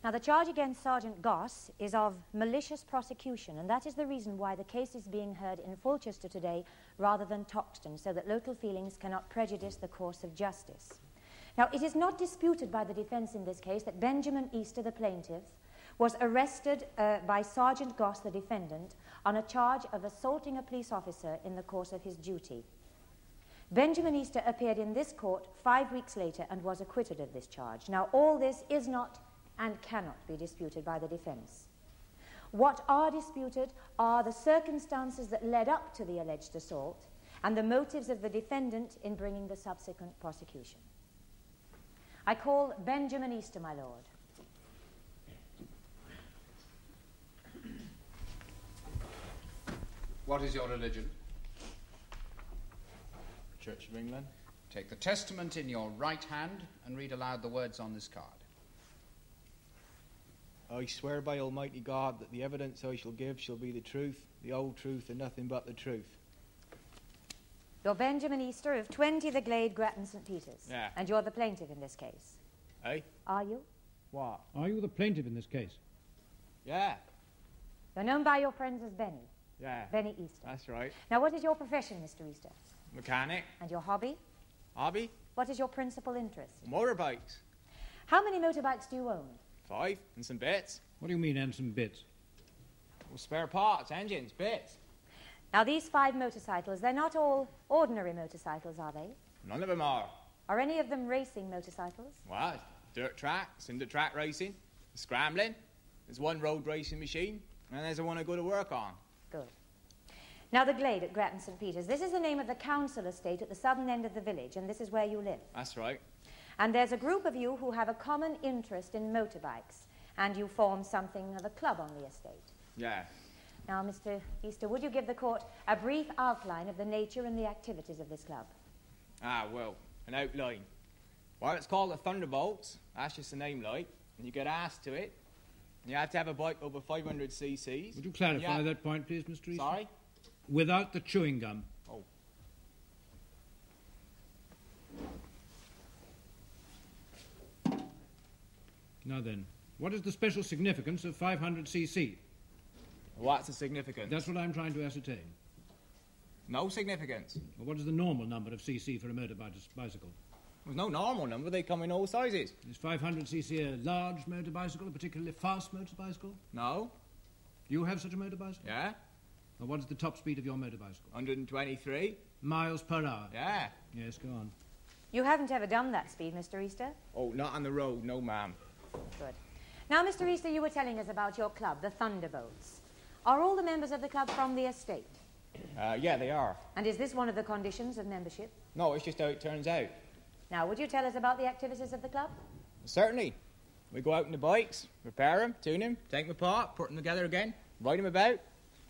Now, the charge against Sergeant Goss is of malicious prosecution, and that is the reason why the case is being heard in Fulchester today rather than Toxton, so that local feelings cannot prejudice the course of justice. Now, it is not disputed by the defence in this case that Benjamin Easter, the plaintiff, was arrested by Sergeant Goss, the defendant, on a charge of assaulting a police officer in the course of his duty. Benjamin Easter appeared in this court 5 weeks later and was acquitted of this charge. Now, all this is not and cannot be disputed by the defence. What are disputed are the circumstances that led up to the alleged assault and the motives of the defendant in bringing the subsequent prosecution. I call Benjamin Easter, my lord. What is your religion? Church of England. Take the testament in your right hand and read aloud the words on this card. I swear by Almighty God that the evidence I shall give shall be the truth, the whole truth, and nothing but the truth. You're Benjamin Easter of 20 the Glade, Grattan, St. Peter's. Yeah. And you're the plaintiff in this case. Eh? Are you? What? Are you the plaintiff in this case? Yeah. You're known by your friends as Benny. Yeah. Benny Easter. That's right. Now, what is your profession, Mr. Easter? Mechanic. And your hobby? Hobby? What is your principal interest? Motorbikes. How many motorbikes do you own? 5 and some bits. What do you mean, and some bits? Well, spare parts, engines, bits. Now, these 5 motorcycles, they're not all ordinary motorcycles, are they? None of them are. Are any of them racing motorcycles? Well, dirt track, cinder track racing, scrambling. There's one road racing machine, and there's the one I go to work on. Good. Now, the Glade at Grattan St. Peter's, this is the name of the council estate at the southern end of the village, and this is where you live. That's right. And there's a group of you who have a common interest in motorbikes, and you form something of a club on the estate. Yeah. Now, Mr. Easter, would you give the court a brief outline of the nature and the activities of this club? Ah, well, an outline. Well, it's called the Thunderbolts. That's just the name, like. And you get asked to it. And you have to have a bike over 500 cc's. Would you clarify that point, please, Mr. Easter? Sorry? Without the chewing gum. Oh. Now then, what is the special significance of 500cc? What's the significance? That's what I'm trying to ascertain. No significance. Well, what is the normal number of cc for a motorbicycle? There's no normal number. They come in all sizes. Is 500cc a large motorbicycle, a particularly fast motorbicycle? No. Do you have such a motorbicycle? Yeah. Well, what is the top speed of your motorbicycle? 123. Miles per hour? Yeah. Yes, go on. You haven't ever done that speed, Mr. Easter? Oh, not on the road, no, ma'am. Good. Now, Mr. Easter, you were telling us about your club, the Thunderbolts. Are all the members of the club from the estate? Yeah, they are. And is this one of the conditions of membership? No, it's just how it turns out. Now, would you tell us about the activities of the club? Certainly. We go out on the bikes, repair them, tune them, take them apart, put them together again, ride them about,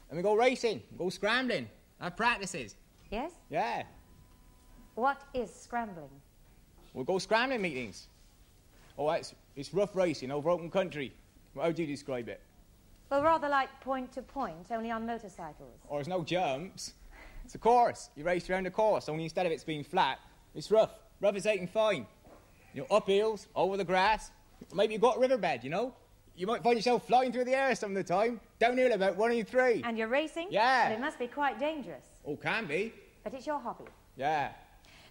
and we go racing, go scrambling, have practices. Yes? Yeah. What is scrambling? We'll go scrambling meetings. Oh, it's rough racing over open country. How do you describe it? Well, rather like point to point, only on motorcycles. Or there's no jumps. It's a course. You race around the course, only instead of it being flat, it's rough. Rough is ain't fine. You know, up hills, over the grass. Maybe you've got a riverbed, you know? You might find yourself flying through the air some of the time. Downhill about 1 in 3. And you're racing? Yeah. Well, it must be quite dangerous. Oh, can be. But it's your hobby. Yeah.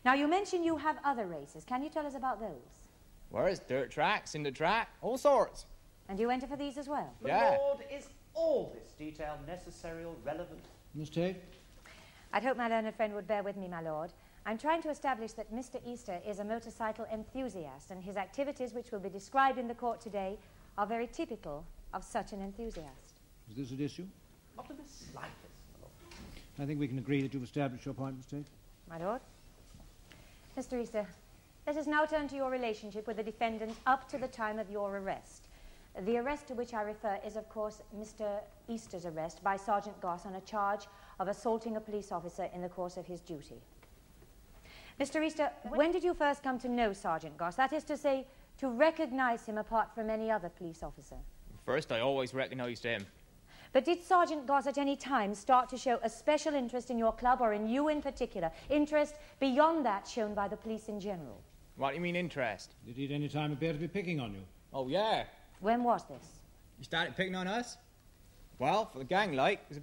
Now, you mentioned you have other races. Can you tell us about those? Well, it's dirt track, cinder track, all sorts. And you enter for these as well? Yeah. Lord, is all this detail necessary or relevant? Miss Tate? I'd hope my learned friend would bear with me, my lord. I'm trying to establish that Mr. Easter is a motorcycle enthusiast, and his activities, which will be described in the court today, are very typical of such an enthusiast. Is this at issue? Not in the slightest, my lord. I think we can agree that you've established your point, Miss Tate. My lord? Mr. Easter, let us now turn to your relationship with the defendant up to the time of your arrest. The arrest to which I refer is, of course, Mr. Easter's arrest by Sergeant Goss on a charge of assaulting a police officer in the course of his duty. Mr. Easter, when did you first come to know Sergeant Goss? That is to say, to recognize him apart from any other police officer. First, I always recognised him. But did Sergeant Goss at any time start to show a special interest in your club, or in you in particular? Interest beyond that shown by the police in general? What do you mean, interest? Did he at any time appear to be picking on you? Oh, yeah. When was this? You started picking on us? Well, for the gang, like, it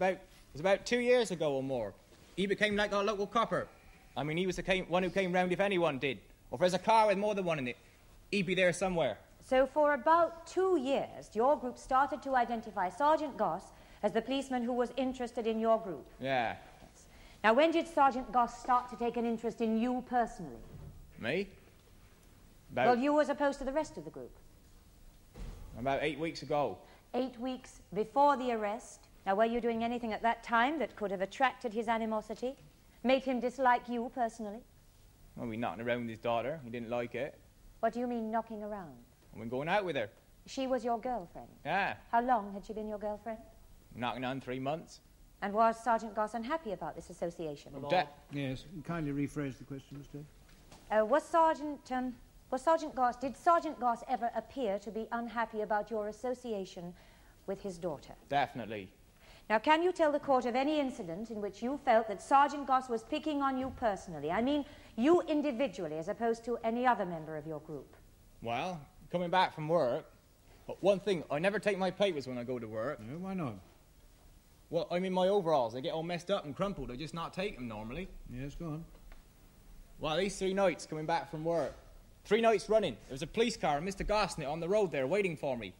was about 2 years ago or more. He became like our local copper. I mean, he was the one who came round if anyone did. Or if there's a car with more than one in it, he'd be there somewhere. So for about 2 years, your group started to identify Sergeant Goss as the policeman who was interested in your group. Yeah. Yes. Now, when did Sergeant Goss start to take an interest in you personally? Me? Well, you as opposed to the rest of the group. About 8 weeks ago. 8 weeks before the arrest. Now, were you doing anything at that time that could have attracted his animosity? Made him dislike you personally? Well, we knocking around with his daughter. He didn't like it. What do you mean, knocking around? I went going out with her. She was your girlfriend? Yeah. How long had she been your girlfriend? Knocking on 3 months. And was Sergeant Goss unhappy about this association? Yes, kindly rephrase the question, Mr. Did Sergeant Goss ever appear to be unhappy about your association with his daughter? Definitely. Now, can you tell the court of any incident in which you felt that Sergeant Goss was picking on you personally? I mean, you individually, as opposed to any other member of your group. Well, coming back from work, but one thing, I never take my papers when I go to work. No, why not? Well, I'm in my overalls. They get all messed up and crumpled. I just not take them normally. Yes, go on. Well, these 3 nights coming back from work, 3 nights running, there was a police car and Mr. Goss in it on the road there waiting for me.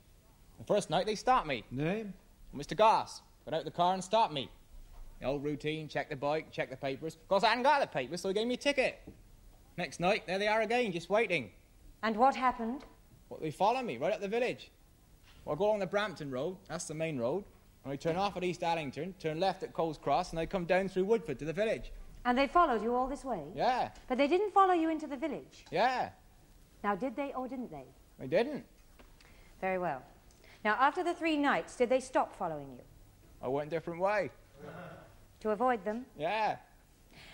The first night they stopped me. Name? Mr. Goss got out of the car and stopped me. The old routine, check the bike, check the papers. Of course, I hadn't got the papers, so he gave me a ticket. Next night, there they are again, just waiting. And what happened? Well, they follow me right up the village. Well, I go along the Brampton Road, that's the main road, and I turn off at East Allington, turn left at Coles Cross, and I come down through Woodford to the village. And they followed you all this way? Yeah. But they didn't follow you into the village? Yeah. Now, did they or didn't they? They didn't. Very well. Now, after the 3 nights, did they stop following you? I went a different way. To avoid them? Yeah.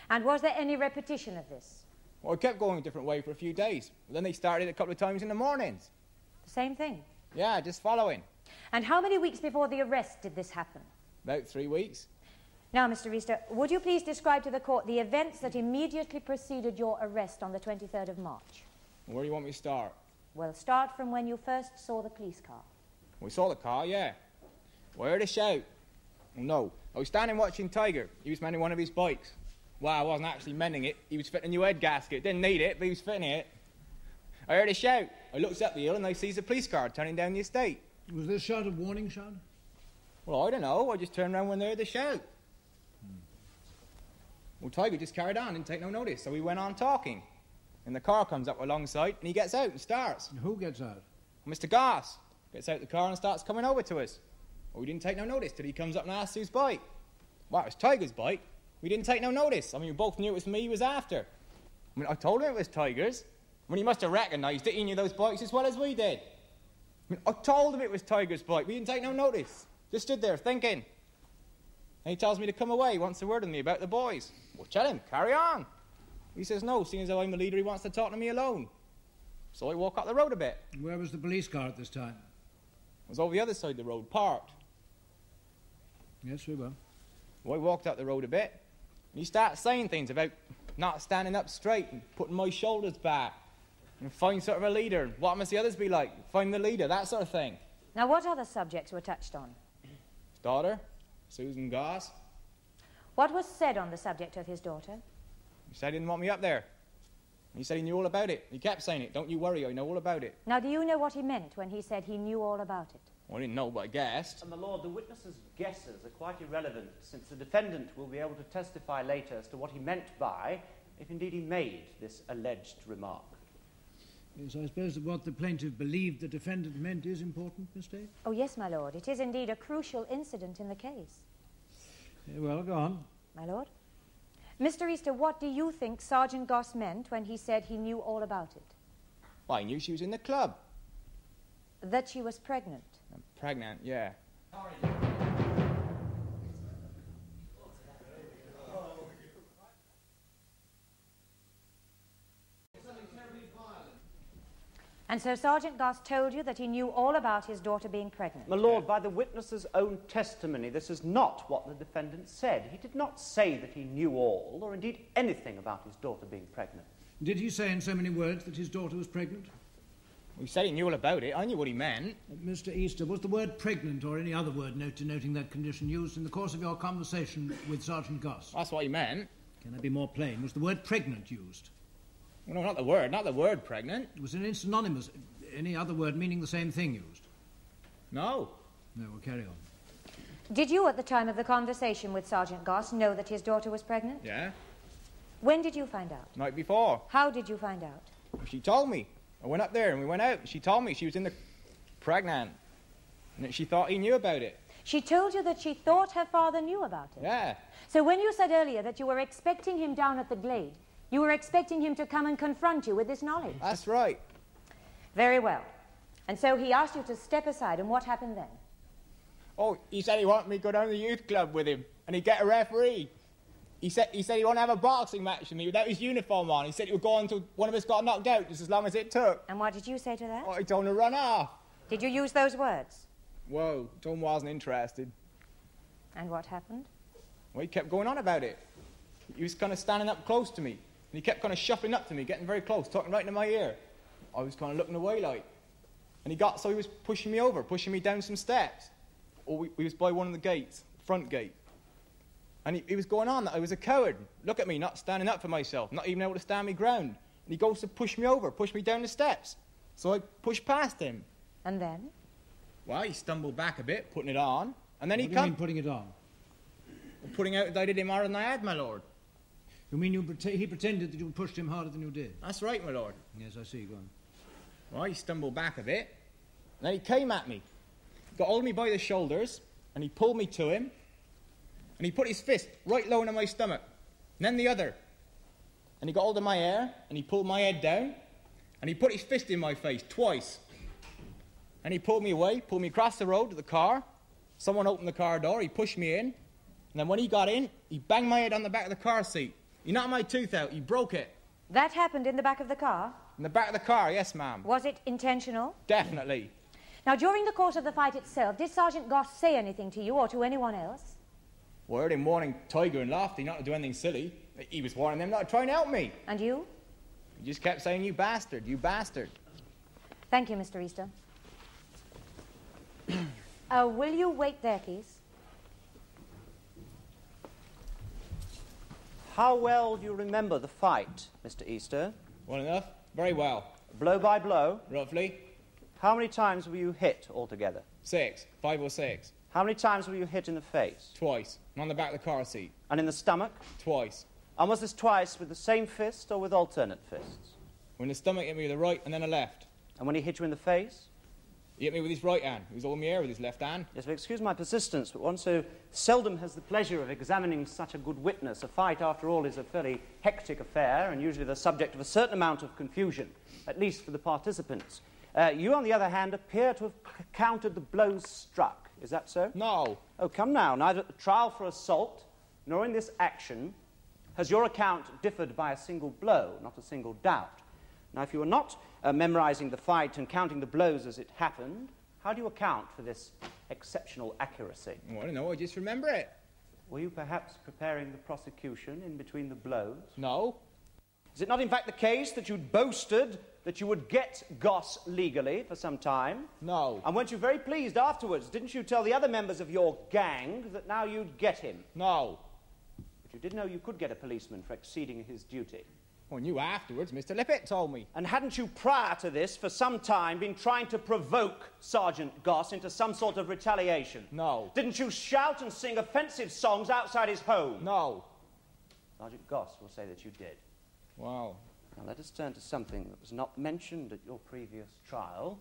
And was there any repetition of this? Well, I kept going a different way for a few days. But then they started a couple of times in the mornings. The same thing? Yeah, just following. And how many weeks before the arrest did this happen? About 3 weeks. Now, Mr. Easter, would you please describe to the court the events that immediately preceded your arrest on the 23rd of March? Where do you want me to start? Well, start from when you first saw the police car. We saw the car, yeah. We heard a shout. Well, no. I was standing watching Tiger. He was mending one of his bikes. Well, I wasn't actually mending it. He was fitting a new head gasket. Didn't need it, but he was fitting it. I heard a shout. I looked up the hill and I sees a police car turning down the estate. Was this shout a warning shout? Well, I don't know. I just turned around when they heard the shout. Well, Tiger just carried on, didn't take no notice, so we went on talking. And the car comes up alongside and he gets out and starts. Who gets out? Mr. Goss gets out the car and starts coming over to us. Well, we didn't take no notice till he comes up and asks whose bike. Well, it was Tiger's bike. We didn't take no notice. I mean, we both knew it was me he was after. I mean, I told him it was Tiger's. I mean, he must have recognised it. He knew those bikes as well as we did. I mean, I told him it was Tiger's bike. We didn't take no notice. Just stood there thinking. And he tells me to come away. He wants a word with me about the boys. Well, tell him, carry on. He says no, seeing as though I'm the leader, he wants to talk to me alone. So I walk up the road a bit. Where was the police car at this time? I was over the other side of the road, parked. Yes, we were. Well, I walked up the road a bit, and he starts saying things about not standing up straight and putting my shoulders back and find sort of a leader. And what must the others be like? Find the leader, that sort of thing. Now, what other subjects were touched on? His daughter, Susan Goss. What was said on the subject of his daughter? He said he didn't want me up there. He said he knew all about it. He kept saying it. Don't you worry, I know all about it. Now, do you know what he meant when he said he knew all about it? Well, I didn't know, but I guessed. And, my lord, the witness's guesses are quite irrelevant, since the defendant will be able to testify later as to what he meant by, if indeed he made this alleged remark. Yes, I suppose that what the plaintiff believed the defendant meant is important, Miss Tate? Oh, yes, my lord. It is indeed a crucial incident in the case. Well, go on. My lord? Mr. Easter, what do you think Sergeant Goss meant when he said he knew all about it? Well, I knew she was in the club. That she was pregnant. I'm pregnant, yeah. And so Sergeant Goss told you that he knew all about his daughter being pregnant? My lord, by the witness's own testimony, this is not what the defendant said. He did not say that he knew all, or indeed anything about his daughter being pregnant. Did he say in so many words that his daughter was pregnant? He said he knew all about it. I knew what he meant. Mr. Easter, was the word pregnant or any other word denoting that condition used in the course of your conversation with Sergeant Goss? That's what he meant. Can I be more plain? Was the word pregnant used? Well, no, not the word pregnant. Was it synonymous? Any other word meaning the same thing used? No. No, we'll carry on. Did you, at the time of the conversation with Sergeant Goss, know that his daughter was pregnant? Yeah, When did you find out? night before. How did you find out? She told me. I went up there and we went out. She told me she was pregnant. And that she thought he knew about it. She told you that she thought her father knew about it? Yeah. So when you said earlier that you were expecting him down at the glade, you were expecting him to come and confront you with this knowledge? That's right. Very well. And so he asked you to step aside, and what happened then? Oh, he said he wanted me to go down to the youth club with him and he'd get a referee. He said he wanted to have a boxing match with me without his uniform on. He said he would go on until one of us got knocked out, just as long as it took. And what did you say to that? Oh, he told him to run off. Did you use those words? Whoa, Tom wasn't interested. And what happened? Well, he kept going on about it. He was kind of standing up close to me. And he kept kind of shuffling up to me, getting very close, talking right into my ear. I was kind of looking away like. And he was pushing me over, pushing me down some steps. Or we was by one of the gates, front gate. And he was going on that I was a coward. Look at me, not standing up for myself, not even able to stand my ground. And he goes to push me over, push me down the steps. So I pushed past him. And then? Well, he stumbled back a bit, putting it on. And then What he do you mean putting it on? Putting out that I did him harder than I had, my lord. You mean he pretended that you pushed him harder than you did? That's right, my lord. Yes, I see. Go on. Well, he stumbled back a bit. And then he came at me. Got hold of me by the shoulders, and he pulled me to him, and he put his fist right low into my stomach, and then the other. And he got hold of my hair, and he pulled my head down, and he put his fist in my face twice. And he pulled me away, pulled me across the road to the car. Someone opened the car door, he pushed me in, and then when he got in, he banged my head on the back of the car seat. He knocked my tooth out, he broke it. That happened in the back of the car? In the back of the car, yes, ma'am. Was it intentional? Definitely. Now, during the course of the fight itself, did Sergeant Goss say anything to you or to anyone else? Well, I heard him warning Tiger and Lofty not to do anything silly. He was warning them not to try and help me. And you? He just kept saying, you bastard, you bastard. Thank you, Mr. Easter. Will you wait there, please? How well do you remember the fight, Mr. Easter? Well enough? Very well. Blow by blow? Roughly? How many times were you hit altogether? 5 or 6. How many times were you hit in the face? Twice. And on the back of the car seat. And in the stomach? Twice. And was this twice with the same fist or with alternate fists? When the stomach hit me with the right and then the left. And when he hit you in the face? He hit me with his right hand. He was holding me air with his left hand. Yes, well, excuse my persistence, but one so seldom has the pleasure of examining such a good witness. A fight, after all, is a fairly hectic affair and usually the subject of a certain amount of confusion, at least for the participants. You, on the other hand, appear to have counted the blows struck. Is that so? No. Oh, come now. Neither at the trial for assault nor in this action has your account differed by a single blow, not a single doubt. Now, if you were not memorizing the fight and counting the blows as it happened, how do you account for this exceptional accuracy? Well, I don't know. I just remember it. Were you perhaps preparing the prosecution in between the blows? No. Is it not, in fact, the case that you'd boasted that you would get Goss legally for some time? No. And weren't you very pleased afterwards? Didn't you tell the other members of your gang that now you'd get him? No. But you did know you could get a policeman for exceeding his duty. Well, I knew afterwards. Mr. Lippett told me. And hadn't you, prior to this, for some time, been trying to provoke Sergeant Goss into some sort of retaliation? No. Didn't you shout and sing offensive songs outside his home? No. Sergeant Goss will say that you did. Wow. Now let us turn to something that was not mentioned at your previous trial,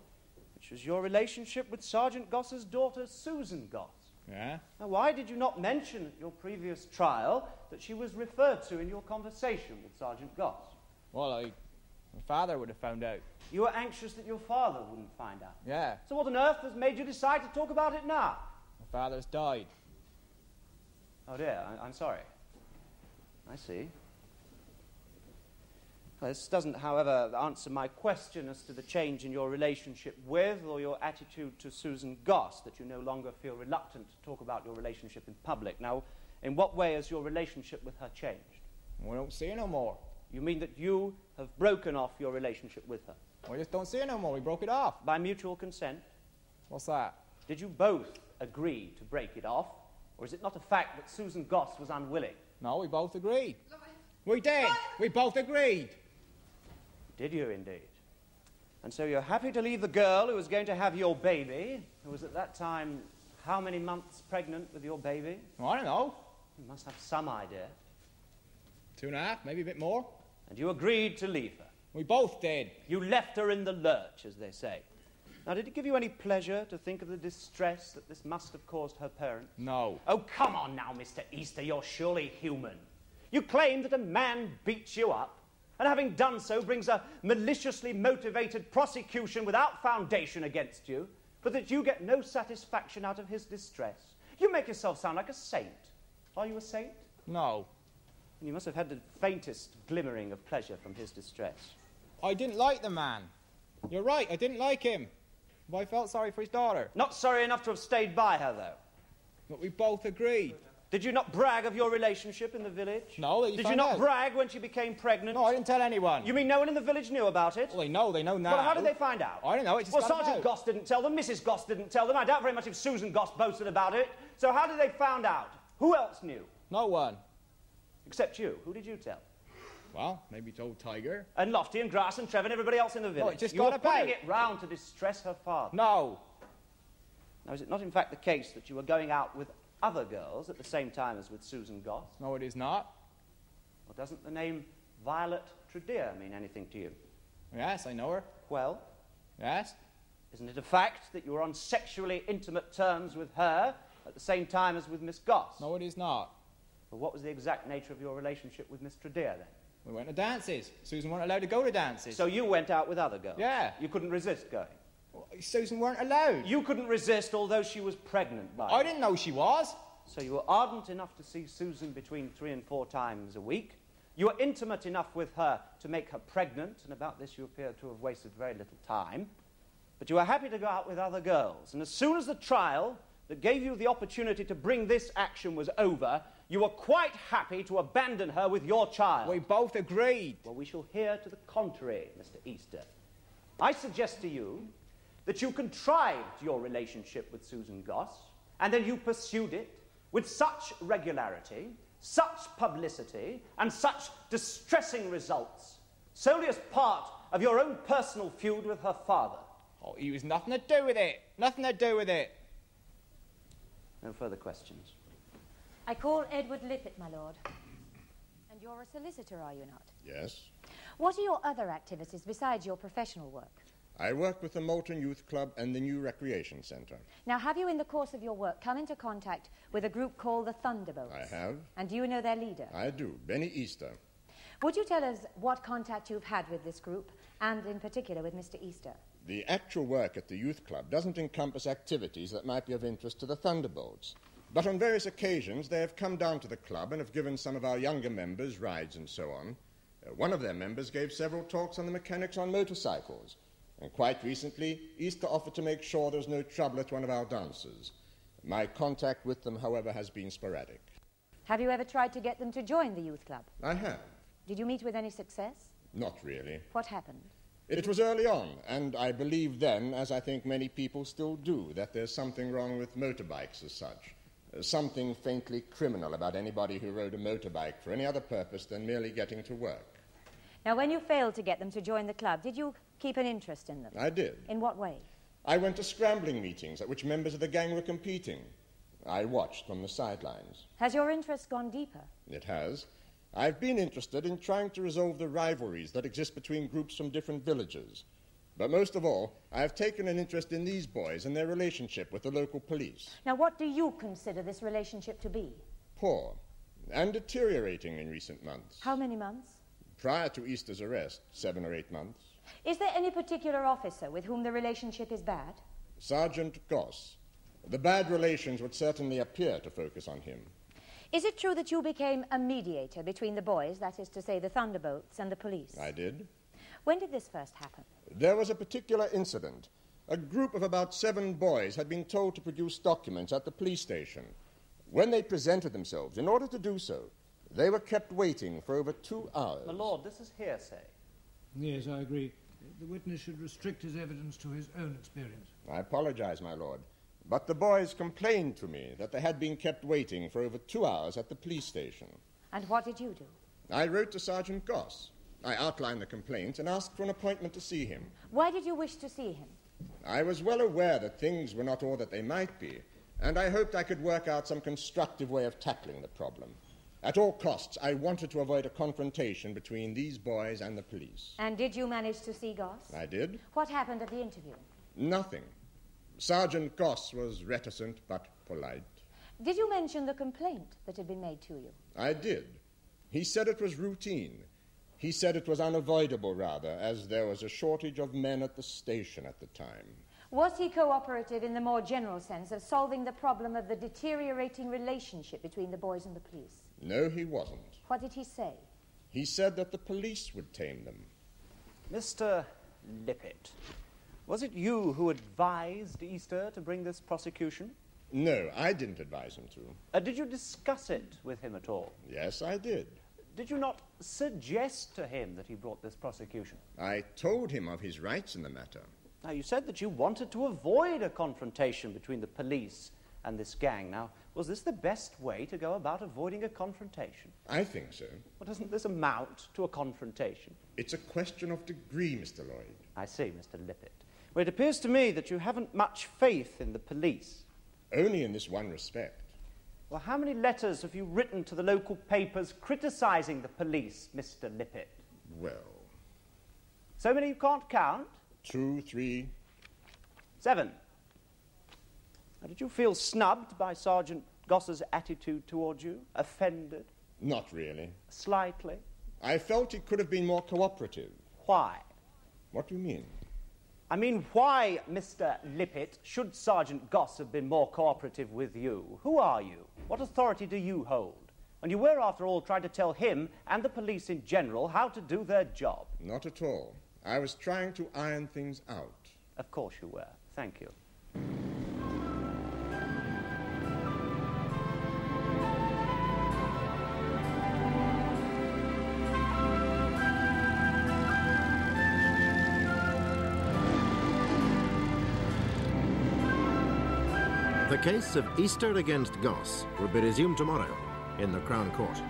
which was your relationship with Sergeant Goss's daughter, Susan Goss. Yeah? Now, why did you not mention at your previous trial that she was referred to in your conversation with Sergeant Goss? Well, my father would have found out. You were anxious that your father wouldn't find out. Yeah. So what on earth has made you decide to talk about it now? My father's died. Oh dear, I'm sorry. I see. Well, this doesn't, however, answer my question as to the change in your relationship with or your attitude to Susan Goss, that you no longer feel reluctant to talk about your relationship in public. Now, in what way has your relationship with her changed? We don't see her no more. You mean that you have broken off your relationship with her? We just don't see her no more. We broke it off. By mutual consent? What's that? Did you both agree to break it off? Or is it not a fact that Susan Goss was unwilling? No, we both agreed. We did. We both agreed. Did you indeed? And so you're happy to leave the girl who was going to have your baby, who was at that time how many months pregnant with your baby? Well, I don't know. You must have some idea. 2.5, maybe a bit more. And you agreed to leave her? We both did. You left her in the lurch, as they say. Now, did it give you any pleasure to think of the distress that this must have caused her parents? No. Oh, come on now, Mr. Easter, you're surely human. You claim that a man beats you up, and having done so brings a maliciously motivated prosecution without foundation against you, but that you get no satisfaction out of his distress. You make yourself sound like a saint. Are you a saint? No. You must have had the faintest glimmering of pleasure from his distress. I didn't like the man. You're right, I didn't like him. But I felt sorry for his daughter. Not sorry enough to have stayed by her, though. But we both agreed. Did you not brag of your relationship in the village? No, Did you not brag when she became pregnant? No, I didn't tell anyone. You mean no one in the village knew about it? Well, they know now. Well, how did they find out? I don't know, it just Well, got Sergeant about. Goss didn't tell them, Mrs. Goss didn't tell them. I doubt very much if Susan Goss boasted about it. So how did they find out? Who else knew? No one. Except you. Who did you tell? Well, maybe told Tiger. And Lofty and Grass and Trevor and everybody else in the village. No, it just you were got about. putting it round to distress her father. No. Now, is it not in fact the case that you were going out with other girls at the same time as with Susan Goss? No, it is not. Well, doesn't the name Violet Tredeer mean anything to you? Yes, I know her. Well? Yes. Isn't it a fact that you were on sexually intimate terms with her at the same time as with Miss Goss? No, it is not. Well, what was the exact nature of your relationship with Miss Tredeer, then? We went to dances. Susan weren't allowed to go to dances. So you went out with other girls? Yeah. You couldn't resist going? Well, Susan weren't allowed. You couldn't resist, although she was pregnant by I you. didn't know she was. So you were ardent enough to see Susan between 3 and 4 times a week. You were intimate enough with her to make her pregnant, and about this you appear to have wasted very little time. But you were happy to go out with other girls, and as soon as the trial that gave you the opportunity to bring this action was over, you were quite happy to abandon her with your child. We both agreed. Well, we shall hear to the contrary, Mr. Easter. I suggest to you that you contrived your relationship with Susan Goss, and then you pursued it with such regularity, such publicity, and such distressing results, solely as part of your own personal feud with her father. Oh, he was nothing to do with it. Nothing to do with it. No further questions. I call Edward Lippett, my lord. And you're a solicitor, are you not? Yes. What are your other activities besides your professional work? I work with the Moulton Youth Club and the new Recreation Centre. Now, have you, in the course of your work, come into contact with a group called the Thunderbolts? I have. And do you know their leader? I do. Benny Easter. Would you tell us what contact you've had with this group, and in particular with Mr. Easter? The actual work at the youth club doesn't encompass activities that might be of interest to the Thunderbolts. But on various occasions they have come down to the club and have given some of our younger members rides and so on. One of their members gave several talks on the mechanics on motorcycles. And quite recently, Easter offered to make sure there was no trouble at one of our dances. My contact with them, however, has been sporadic. Have you ever tried to get them to join the youth club? I have. Did you meet with any success? Not really. What happened? It was early on, and I believed then, as I think many people still do, that there's something wrong with motorbikes as such. Something faintly criminal about anybody who rode a motorbike for any other purpose than merely getting to work. Now, when you failed to get them to join the club, did you keep an interest in them? I did. In what way? I went to scrambling meetings at which members of the gang were competing. I watched from the sidelines. Has your interest gone deeper? It has. I've been interested in trying to resolve the rivalries that exist between groups from different villages. But most of all, I have taken an interest in these boys and their relationship with the local police. Now, what do you consider this relationship to be? Poor and deteriorating in recent months. How many months? Prior to Easter's arrest, 7 or 8 months. Is there any particular officer with whom the relationship is bad? Sergeant Goss. The bad relations would certainly appear to focus on him. Is it true that you became a mediator between the boys, that is to say the Thunderbolts, and the police? I did. When did this first happen? There was a particular incident. A group of about 7 boys had been told to produce documents at the police station. When they presented themselves, in order to do so, they were kept waiting for over 2 hours. My lord, this is hearsay. Yes, I agree. The witness should restrict his evidence to his own experience. I apologize, my lord. But the boys complained to me that they had been kept waiting for over 2 hours at the police station. And what did you do? I wrote to Sergeant Goss. I outlined the complaint and asked for an appointment to see him. Why did you wish to see him? I was well aware that things were not all that they might be, and I hoped I could work out some constructive way of tackling the problem. At all costs, I wanted to avoid a confrontation between these boys and the police. And did you manage to see Goss? I did. What happened at the interview? Nothing. Sergeant Goss was reticent but polite. Did you mention the complaint that had been made to you? I did. He said it was routine. He said it was unavoidable, rather, as there was a shortage of men at the station at the time. Was he cooperative in the more general sense of solving the problem of the deteriorating relationship between the boys and the police? No, he wasn't. What did he say? He said that the police would tame them. Mr. Lippett, was it you who advised Easter to bring this prosecution? No, I didn't advise him to. Did you discuss it with him at all? Yes, I did. Did you not suggest to him that he brought this prosecution? I told him of his rights in the matter. Now, you said that you wanted to avoid a confrontation between the police and this gang. Now, was this the best way to go about avoiding a confrontation? I think so. Well, doesn't this amount to a confrontation? It's a question of degree, Mr. Lloyd. I see, Mr. Lippett. Well, it appears to me that you haven't much faith in the police. Only in this one respect. Well, how many letters have you written to the local papers criticising the police, Mr. Lippett? Well... So many you can't count? 2, 3... 7. Now, did you feel snubbed by Sergeant Goss's attitude towards you? Offended? Not really. Slightly? I felt he could have been more cooperative. Why? What do you mean? I mean, why, Mr. Lippett, should Sergeant Goss have been more cooperative with you? Who are you? What authority do you hold? And you were, after all, trying to tell him and the police in general how to do their job. Not at all. I was trying to iron things out. Of course you were. Thank you. The case of Easter against Goss will be resumed tomorrow in the Crown Court.